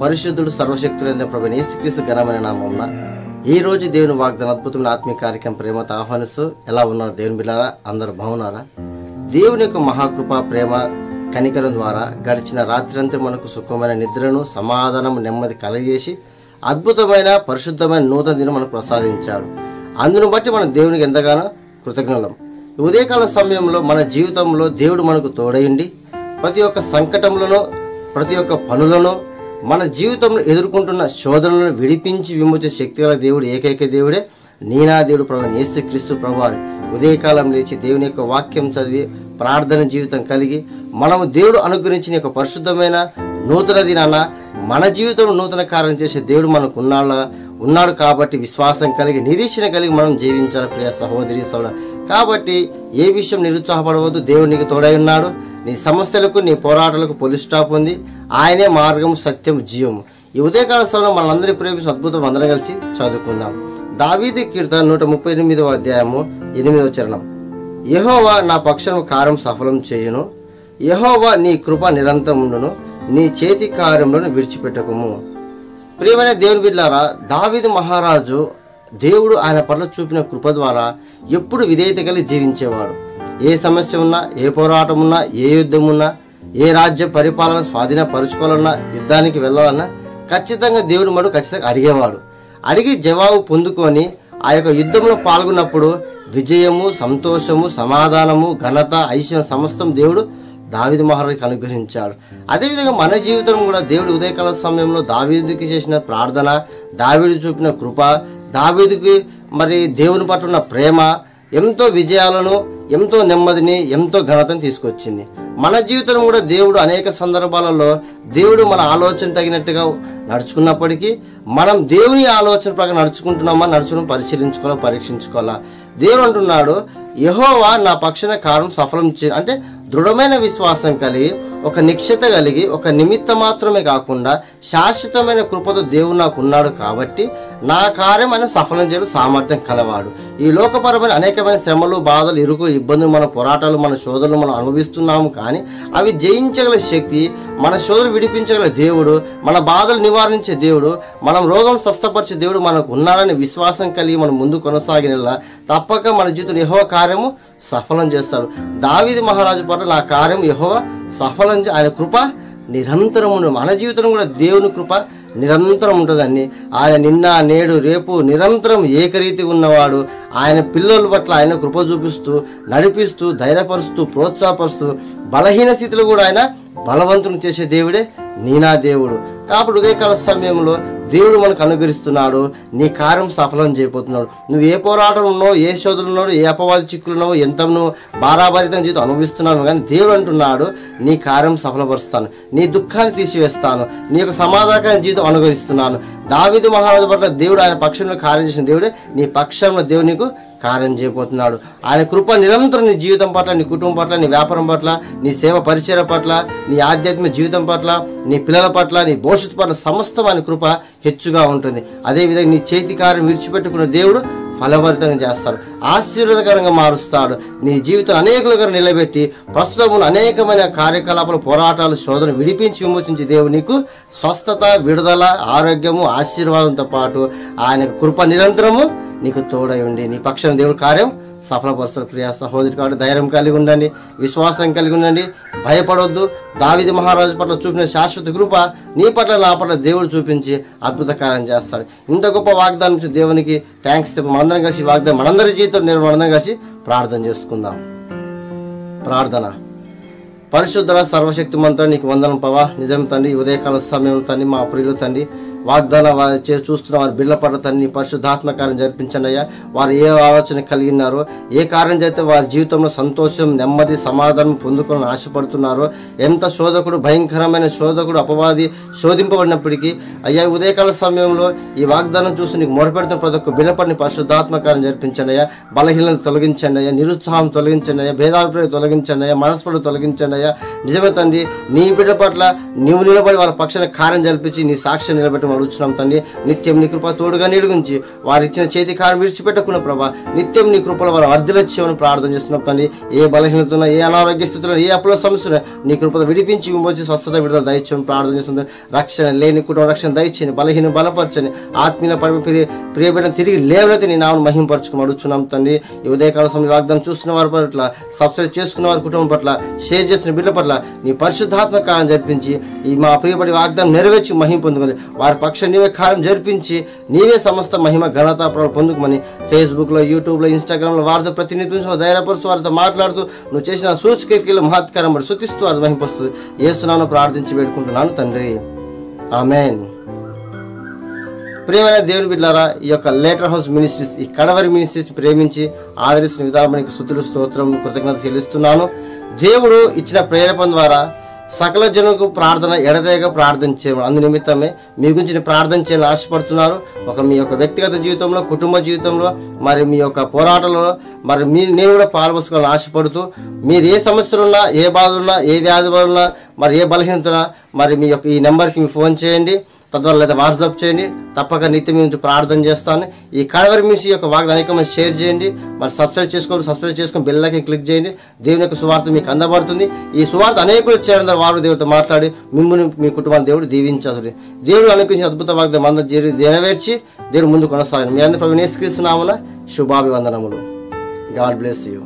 పరిశుద్ధుడు సర్వశక్తులైన ప్రభువైన యేసుక్రీస్తు ఘనమైన నామమున ఈ రోజు దేవుని వాగ్దాన అద్భుతమైన ఆత్మీయ కార్యక్రమం ప్రేమతో ఆహ్వానిస్తూ ఎలా ఉన్నారు దేవుని బిడ్డలారా? అందరూ బాగున్నారా? దేవుని యొక్క మహాకృప ప్రేమ కనికరం ద్వారా గడిచిన రాత్రంతా మనకు సుఖమైన నిద్రను సమాధానం నెమ్మది కలగజేసి అద్భుతమైన పరిశుద్ధమైన నూతన దినం మనకు ప్రసాదించాడు. అందును బట్టి మన దేవునికి ఎంతగానో కృతజ్ఞులం. ఉదయకాల సమయంలో మన జీవితంలో దేవుడు మనకు తోడైండి ప్రతి ఒక్క సంకటంలోనూ ప్రతి ఒక్క పనులను మన జీవితంలో ఎదుర్కొంటున్న శోధనలను విడిపించి విమోచే శక్తి గల దేవుడు ఏకైక దేవుడే నీనా దేవుడు ప్రభువైన యేసుక్రీస్తు ప్రభువారు. ఉదయకాలం లేచి దేవుని యొక్క వాక్యం చదివి ప్రార్థన జీవితం కలిగి మనము దేవుడు అనుగ్రహించిన యొక్క పరిశుద్ధమైన నూతన దినాన మన జీవితంలో నూతన కార్యం చేసే దేవుడు మనకు ఉన్నాడు కాబట్టి విశ్వాసం కలిగి నిరీక్షణ కలిగి మనం జీవించాలి ప్రియ సహోదరి సోదరుడా. కాబట్టి ఏ విషయం నిరుత్సాహపడవద్దు. దేవుడు నీకు తోడై ఉన్నాడు. నీ సమస్యలకు నీ పోరాటాలకు పోలీస్ స్టాప్ ఉంది. ఆయనే మార్గం సత్యం జీవము. ఈ ఉదయకాల సమయంలో మనందరి ప్రేమించిన అద్భుతం అందరం కలిసి చదువుకుందాం. దావీదు కీర్తన 138వ అధ్యాయము 8వ చరణం. యెహోవా నా పక్షము కార్యం సఫలం చేయును, యెహోవా నీ కృప నిరంతరం ఉండును, నీ చేతి కార్యములను విడిచిపెట్టకుము. ప్రియమైన దేవుని బిడ్డలారా, దావీదు మహారాజు దేవుడు ఆయన పట్ల చూపిన కృప ద్వారా ఎప్పుడు విధేయత కలిగి జీవించేవాడు. ఏ సమస్య ఉన్నా, ఏ పోరాటం ఉన్నా, ఏ యుద్ధం ఉన్నా, ఏ రాజ్య పరిపాలన స్వాధీనపరుచుకోవాలన్నా, యుద్ధానికి వెళ్ళాలన్నా ఖచ్చితంగా దేవుడు మడు ఖచ్చితంగా అడిగేవాడు. అడిగి జవాబు పొందుకొని ఆ యొక్క యుద్ధంలో పాల్గొన్నప్పుడు విజయము, సంతోషము, సమాధానము, ఘనత, ఐశ్వర్యం సమస్తం దేవుడు దావీదు మహారాజుకి అనుగ్రహించాడు. అదేవిధంగా మన జీవితం కూడా దేవుడు ఉదయకాల సమయంలో దావీదుకి చేసిన ప్రార్థన, దావీదు చూపిన కృప, దావీదుకి మరి దేవుని పట్ల ఉన్న ప్రేమ ఎంతో విజయాలను, ఎంతో నెమ్మదిని, ఎంతో ఘనతను తీసుకొచ్చింది. మన జీవితం కూడా దేవుడు అనేక సందర్భాలలో దేవుడు మన ఆలోచన తగినట్టుగా నడుచుకున్నప్పటికీ మనం దేవుని ఆలోచన ప్రకారం నడుచుకుంటున్నామా పరిశీలించుకోవాలా, పరీక్షించుకోవాలా. దేవుడు అంటున్నాడు, యెహోవా నా పక్షాన కార్యం సఫలం చే అంటే దృఢమైన విశ్వాసం కలిగి ఒక నిశ్చయత కలిగి ఒక నిమిత్తం మాత్రమే కాకుండా శాశ్వతమైన కృపతో దేవుడు నాకు ఉన్నాడు కాబట్టి నా కార్యం ఆయన సఫలం చేయడం సామర్థ్యం కలవాడు. ఈ లోకపరమైన అనేకమైన శ్రమలు, బాధలు, ఇరుకు, ఇబ్బందులు, మన పోరాటాలు, మన శోధనలు మనం అనుభవిస్తున్నాము. కానీ అవి జయించగల శక్తి, మన శోధనలు విడిపించగల దేవుడు, మన బాధలు నివారించే దేవుడు, మనం రోగం స్వస్థపరిచే దేవుడు మనకు ఉన్నాడని విశ్వాసం కలిగి మనం ముందు కొనసాగినలా తప్పక మన జీవితంలో యెహోవా కార్యము సఫలం చేస్తాడు. దావీదు మహారాజు పట్ల నా కార్యం యెహోవా సఫలం, ఆయన కృప నిరంతరం ఉండదు. మన జీవితంలో కూడా దేవుని కృప నిరంతరం ఉంటుందండి. ఆయన నిన్న నేడు రేపు నిరంతరం ఏకరీతి ఉన్నవాడు. ఆయన పిల్లల పట్ల ఆయన కృప చూపిస్తూ నడిపిస్తూ ధైర్యపరుస్తూ ప్రోత్సాహపరుస్తూ బలహీన స్థితిలో కూడా ఆయన బలవంతుని చేసే దేవుడే నీనా దేవుడు. కాబట్టి ఉదయకాల సమయంలో దేవుడు మనకు అనుగ్రహిస్తున్నాడు. నీ కార్యం సఫలం చేయబోతున్నాడు. నువ్వు ఏ పోరాటం ఉన్నావు, ఏ శోధనలు ఉన్నావు, ఏ అపవాది చిక్కులు ఉన్నావు, ఎంత నువ్వు భారాభరితం జీవితం అనుభవిస్తున్నావు, కానీ దేవుడు అంటున్నాడు నీ కార్యం సఫలపరుస్తాను, నీ దుఃఖాన్ని తీసివేస్తాను, నీ యొక్క సమాధానకరమైన జీవితం అనుగ్రహిస్తున్నాను. దావీదు మహారాజు పట్ల దేవుడు ఆయన పక్షంలో కార్యం చేసిన దేవుడే నీ పక్షంలో దేవుడు నీకు కార్యం చేయబోతున్నాడు. ఆయన కృప నిరంతరం నీ జీవితం పట్ల, నీ కుటుంబం పట్ల, నీ వ్యాపారం పట్ల, నీ సేవ పరిచయం పట్ల, నీ ఆధ్యాత్మిక జీవితం పట్ల, నీ పిల్లల పట్ల, నీ భవిష్యత్తు పట్ల సమస్తం ఆయన కృప హెచ్చుగా ఉంటుంది. అదేవిధంగా నీ చేతి కార్యం విడిచిపెట్టుకున్న దేవుడు ఫలభరితంగా చేస్తాడు, ఆశీర్వాదకరంగా మారుస్తాడు. నీ జీవితం అనేకులుగా నిలబెట్టి ప్రస్తుతం అనేకమైన కార్యకలాపాలు, పోరాటాలు, శోధన విడిపించి విమోచించి దేవుడు నీకు స్వస్థత, విడుదల, ఆరోగ్యము, ఆశీర్వాదంతో పాటు ఆయన కృప నిరంతరము నీకు తోడై ఉండి నీ పక్షాన దేవుడు కార్యం సఫలపరుస్తాడు. ప్రియ సహోదరి కాబట్టి ధైర్యం కలిగి ఉండండి, విశ్వాసం కలిగి ఉండండి, భయపడవద్దు. దావీదు మహారాజు పట్ల చూపిన శాశ్వత కృప నీ పట్ల నా పట్ల దేవుడు చూపించి అద్భుత కార్యం చేస్తాడు. ఇంత గొప్ప వాగ్దానం నుంచి దేవునికి థ్యాంక్స్ చెప్పి మనందరం కలిసి వాగ్దానం మనందరి జీవితం నేను మనందరం కలిసి ప్రార్థన చేసుకుందాం. ప్రార్థన. పరిశుద్ధ సర్వశక్తిమంతుడా నీకు వందనం పవా. నిజం తండ్రి, ఉదయకాల సమయం తండ్రి మా ప్రియులు తండ్రి వాగ్దానం చూస్తున్న వారి బిడ్డల పట్ల తండ్రి పరిశుద్ధాత్మ కార్యం జరిపించండి అయ్యా. వారు ఏ ఆలోచన కలిగినారో, ఏ కార్యం చేస్తే వారి జీవితంలో సంతోషం, నెమ్మది, సమాధానం పొందుకొని ఆశపడుతున్నారో, ఎంత శోధకుడు, భయంకరమైన శోధకుడు, అపవాది శోధింపబడినప్పటికీ అయ్యా ఉదయకాల సమయంలో ఈ వాగ్దానం చూసి నీకు మొరపెడుతున్న ప్రతి ఒక్క బిడ్డ పట్ల పరిశుద్ధాత్మ కార్యం జరిపించండి అయ్యా. బలహీనత తొలగించండి అయ్యా, నిరుత్సాహం తొలగించండి అయ్యా, భేదాభిప్రాయం తొలగించండి అయ్యా, మనస్పడు తొలగించండి అయ్యా. నిజమే తండ్రి, నీ బిడ్డ పట్ల నీవు నిలబడి వాళ్ళ పక్షాన కార్యం జరిపించి నీ సాక్ష్యం నిలబెట్టి ప్రేమ అడుగుతున్నాం తండ్రి. నిత్యం నీ కృప తోడుగా నీడుగుంచి వారు ఇచ్చిన చేతి కారు విడిచిపెట్టకుండా ప్రభా నిత్యం నీ కృపలో వారు వర్ధిలచ్చేవని ప్రార్థన చేస్తున్నాం తండ్రి. ఏ బలహీనతలో, ఏ అనారోగ్య స్థితిలో, ఏ అప్పుల సమస్యలు నీ కృపలో విడిపించి విమోచి స్వస్థత విడుదల దయచేయమని ప్రార్థన చేస్తుంది. రక్షణ లేని కుటుంబ రక్షణ దయచేయండి, బలహీన బలపరచని, ఆత్మీయ ప్రియబడిన తిరిగి లేవనైతే నీ నామను మహింపరచుకుని అడుగుతున్నాం తండ్రి. ఈ ఉదయకాల సమయం వాగ్దానం చూస్తున్న వారి పట్ల, సబ్స్క్రైబ్ చేసుకున్న వారి కుటుంబం పట్ల, షేర్ చేసిన బిడ్డల పట్ల నీ పరిశుద్ధాత్మ కార్యం జరిపించి ఈ మా ప్రియబడి వాగ్దానం నెరవేర్చి మహిమ పొందుకొని వారి పక్ష నీవే కార్యం జరిపించి నీవే సమస్త మహిమ ఘనత పొందుకోమని ఫేస్బుక్లో, యూట్యూబ్లో, ఇన్స్టాగ్రామ్లో వారితో ప్రతినిధించు, ధైర్యపరుస్తూ వారితో మాట్లాడుతూ నువ్వు చేసిన సూచకీల మహత్కారం బట్టి స్తుతిస్తూ అది మహిమపరుస్తూ యేసునామమున ప్రార్థించి వేడుకుంటున్నాను తండ్రి. ఆమేన్. ప్రియమైన దేవుని బిడ్డలారా, ఈ యొక్క లేటర్ హౌస్ మినిస్ట్రీస్, ఈ కడవరి మినిస్ట్రీస్ ప్రేమించి ఆదరిస్తున్న విధానానికి స్తుతులు, స్తోత్రం, కృతజ్ఞత చెల్లిస్తున్నాను. దేవుడు ఇచ్చిన ప్రేరేపణ ద్వారా సకల జనులకు ప్రార్థన ఎడతెగక ప్రార్థన చేయడం అందు నిమిత్తమే మీ గురించి ప్రార్థన చేయాలని ఆశపడుతున్నారు. మీ యొక్క వ్యక్తిగత జీవితంలో, కుటుంబ జీవితంలో, మరి మీ యొక్క పోరాటంలో మరి నేను కూడా పాల్పంచుకోవాలని ఆశపడుతూ మీరు ఏ సమస్యలున్నా, ఏ బాధలున్నా, ఏ వ్యాధి ఉన్నా, మరి ఏ బలహీనతనా మరి మీ యొక్క ఈ నెంబర్కి మీ ఫోన్ చేయండి, తద్వారా లేదా వాట్సాప్ చేయండి. తప్పక నిత్యం మీ నుంచి ప్రార్థన చేస్తాను. ఈ కడవరి మినిస్ట్రీ యొక్క వాగ్దానం షేర్ చేయండి, మరి సబ్స్క్రైబ్ చేసుకొని బెల్ ఐకాన్ క్లిక్ చేయండి. దేవుని యొక్క సువార్త మీకు అందబడుతుంది. ఈ సువార్త అనేకులు చేయడం ద్వారా వారు దేవుడితో మాట్లాడి మిమ్మల్ని, మీ కుటుంబాన్ని దేవుడు దీవించాలి. దేవుడు అనుగ్రహించిన అద్భుత వాగ్దానం అందరూ నెరవేర్చి దేవుడు ముందు కొనసాగండి. మీ అందరూ ప్రభువైన యేసుక్రీస్తు నామమున శుభాభివందనములు. God bless you.